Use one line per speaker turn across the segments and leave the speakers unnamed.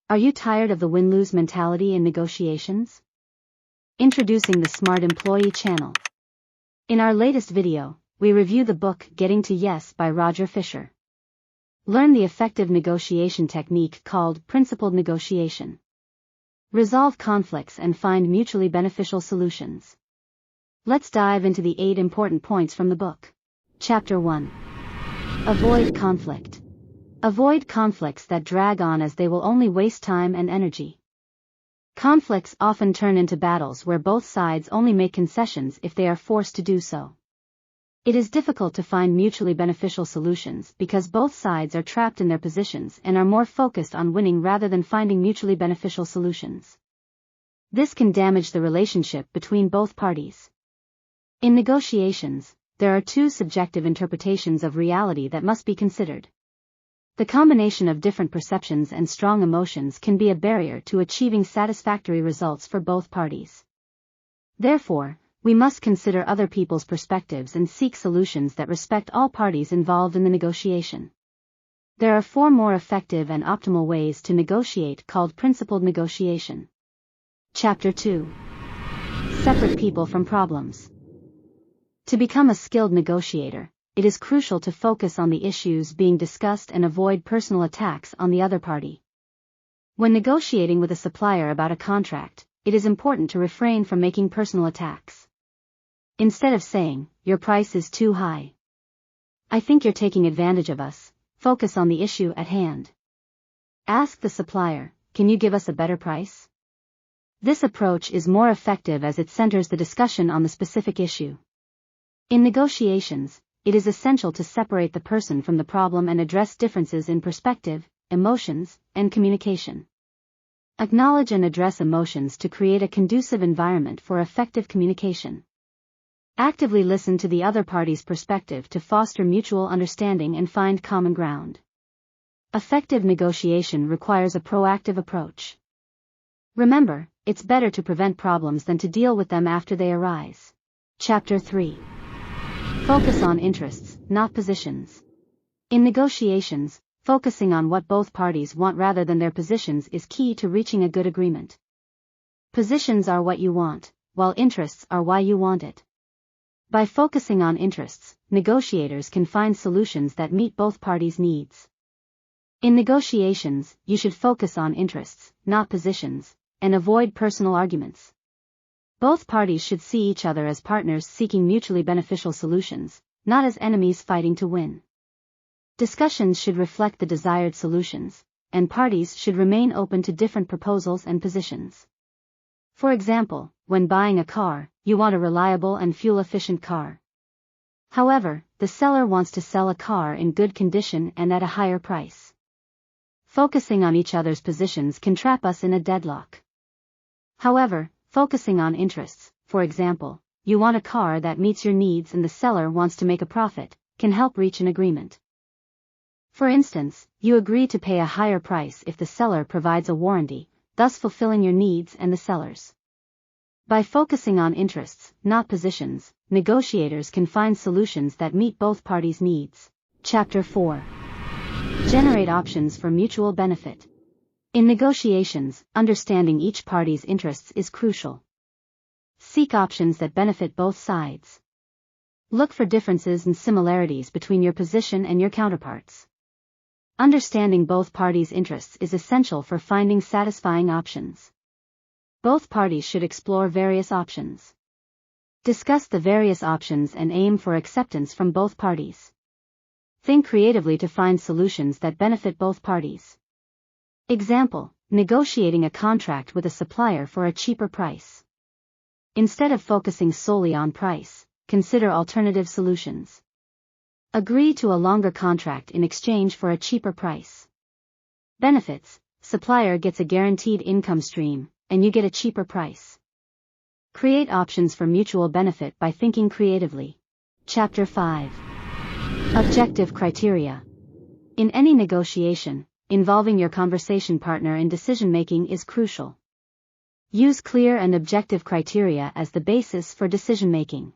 Are you tired of the win-lose mentality in negotiations? Introducing the Smart Employee channel. In our latest video, we review the book Getting to Yes by Roger Fisher. Learn the effective negotiation technique called principled negotiation. Resolve conflicts and find mutually beneficial solutions. Let's dive into the 8 important points from the book. Chapter 1. Avoid conflict. Avoid conflicts that drag on, as they will only waste time and energy. Conflicts often turn into battles where both sides only make concessions if they are forced to do so. It is difficult to find mutually beneficial solutions because both sides are trapped in their positions and are more focused on winning rather than finding mutually beneficial solutions. This can damage the relationship between both parties. In negotiations, there are 2 subjective interpretations of reality that must be considered. The combination of different perceptions and strong emotions can be a barrier to achieving satisfactory results for both parties. Therefore, we must consider other people's perspectives and seek solutions that respect all parties involved in the negotiation. There are 4 more effective and optimal ways to negotiate called principled negotiation. Chapter 2. Separate people from problems. To become a skilled negotiator, it is crucial to focus on the issues being discussed and avoid personal attacks on the other party. When negotiating with a supplier about a contract, it is important to refrain from making personal attacks. Instead of saying, "Your price is too high," "I think you're taking advantage of us," focus on the issue at hand. Ask the supplier, "Can you give us a better price?" This approach is more effective as it centers the discussion on the specific issue. In negotiations, it is essential to separate the person from the problem and address differences in perspective, emotions, and communication. Acknowledge and address emotions to create a conducive environment for effective communication. Actively listen to the other party's perspective to foster mutual understanding and find common ground. Effective negotiation requires a proactive approach. Remember, it's better to prevent problems than to deal with them after they arise. Chapter 3. Focus on interests, not positions. In negotiations, focusing on what both parties want rather than their positions is key to reaching a good agreement. Positions are what you want, while interests are why you want it. By focusing on interests, negotiators can find solutions that meet both parties' needs. In negotiations, you should focus on interests, not positions, and avoid personal arguments. Both parties should see each other as partners seeking mutually beneficial solutions, not as enemies fighting to win. Discussions should reflect the desired solutions, and parties should remain open to different proposals and positions. For example, when buying a car, you want a reliable and fuel-efficient car. However, the seller wants to sell a car in good condition and at a higher price. Focusing on each other's positions can trap us in a deadlock. However, focusing on interests, for example, you want a car that meets your needs and the seller wants to make a profit, can help reach an agreement. For instance, you agree to pay a higher price if the seller provides a warranty, thus fulfilling your needs and the seller's. By focusing on interests, not positions, negotiators can find solutions that meet both parties' needs. Chapter 4. Generate options for mutual benefit. In negotiations, understanding each party's interests is crucial. Seek options that benefit both sides. Look for differences and similarities between your position and your counterparts. Understanding both parties' interests is essential for finding satisfying options. Both parties should explore various options. Discuss the various options and aim for acceptance from both parties. Think creatively to find solutions that benefit both parties. Example, negotiating a contract with a supplier for a cheaper price. Instead of focusing solely on price, consider alternative solutions. Agree to a longer contract in exchange for a cheaper price. Benefits: supplier gets a guaranteed income stream, and you get a cheaper price. Create options for mutual benefit by thinking creatively. Chapter 5. Objective criteria. In any negotiation, involving your conversation partner in decision-making is crucial. Use clear and objective criteria as the basis for decision-making.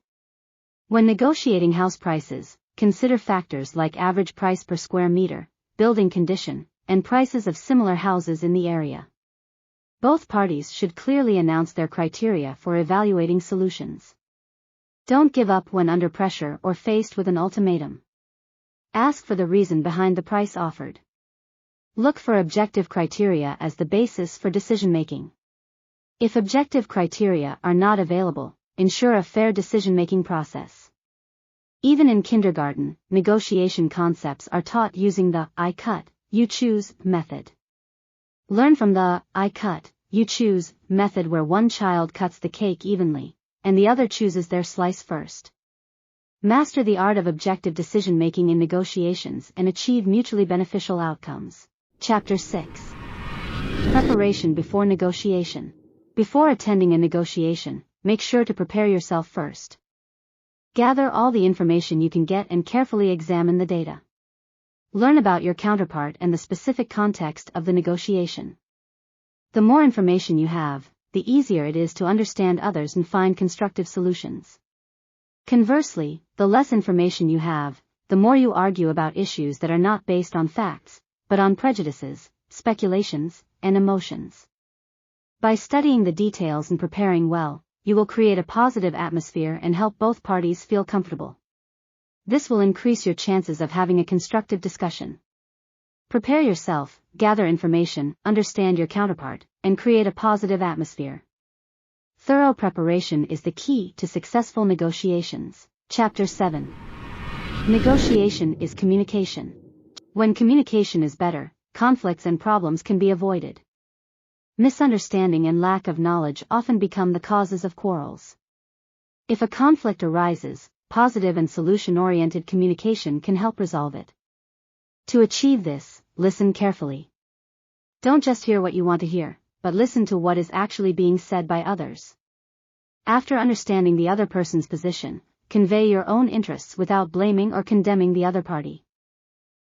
When negotiating house prices, consider factors like average price per square meter, building condition, and prices of similar houses in the area. Both parties should clearly announce their criteria for evaluating solutions. Don't give up when under pressure or faced with an ultimatum. Ask for the reason behind the price offered. Look for objective criteria as the basis for decision-making. If objective criteria are not available, ensure a fair decision-making process. Even in kindergarten, negotiation concepts are taught using the I cut, you choose method. Learn from the I cut, you choose method where one child cuts the cake evenly, and the other chooses their slice first. Master the art of objective decision-making in negotiations and achieve mutually beneficial outcomes. Chapter 6. Preparation before negotiation. Before attending a negotiation, make sure to prepare yourself first. Gather all the information you can get and carefully examine the data. Learn about your counterpart and the specific context of the negotiation. The more information you have, the easier it is to understand others and find constructive solutions. Conversely, the less information you have, the more you argue about issues that are not based on facts, but on prejudices, speculations, and emotions. By studying the details and preparing well, you will create a positive atmosphere and help both parties feel comfortable. This will increase your chances of having a constructive discussion. Prepare yourself, gather information, understand your counterpart, and create a positive atmosphere. Thorough preparation is the key to successful negotiations. Chapter 7. Negotiation is communication. When communication is better, conflicts and problems can be avoided. Misunderstanding and lack of knowledge often become the causes of quarrels. If a conflict arises, positive and solution-oriented communication can help resolve it. To achieve this, listen carefully. Don't just hear what you want to hear, but listen to what is actually being said by others. After understanding the other person's position, convey your own interests without blaming or condemning the other party.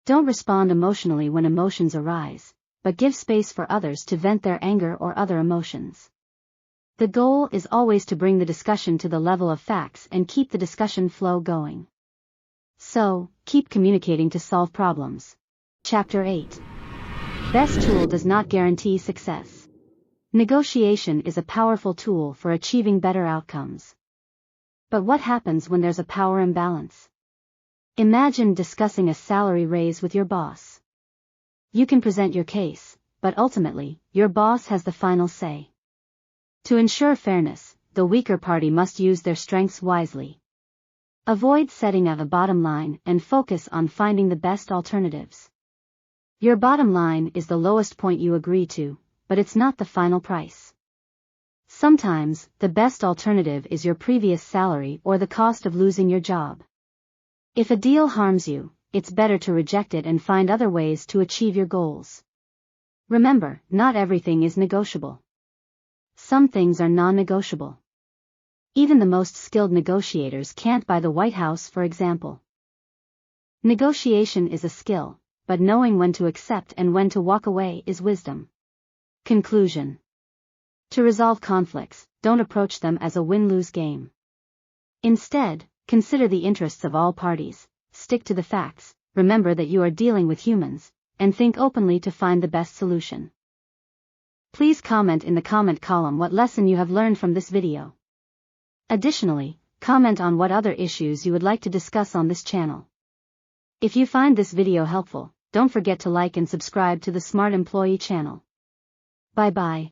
Don't respond emotionally when emotions arise, but give space for others to vent their anger or other emotions. The goal is always to bring the discussion to the level of facts and keep the discussion flow going. So, keep communicating to solve problems. Chapter 8. Best tool does not guarantee success. Negotiation is a powerful tool for achieving better outcomes. But what happens when there's a power imbalance? Imagine discussing a salary raise with your boss. You can present your case, but ultimately, your boss has the final say. To ensure fairness, the weaker party must use their strengths wisely. Avoid setting a bottom line and focus on finding the best alternatives. Your bottom line is the lowest point you agree to, but it's not the final price. Sometimes, the best alternative is your previous salary or the cost of losing your job. If a deal harms you, it's better to reject it and find other ways to achieve your goals. Remember, not everything is negotiable. Some things are non-negotiable. Even the most skilled negotiators can't buy the White House, for example. Negotiation is a skill, but knowing when to accept and when to walk away is wisdom. Conclusion. To resolve conflicts, don't approach them as a win-lose game. Instead, consider the interests of all parties, stick to the facts, remember that you are dealing with humans, and think openly to find the best solution. Please comment in the comment column what lesson you have learned from this video. Additionally, comment on what other issues you would like to discuss on this channel. If you find this video helpful, don't forget to like and subscribe to the Smart Employee channel. Bye-bye.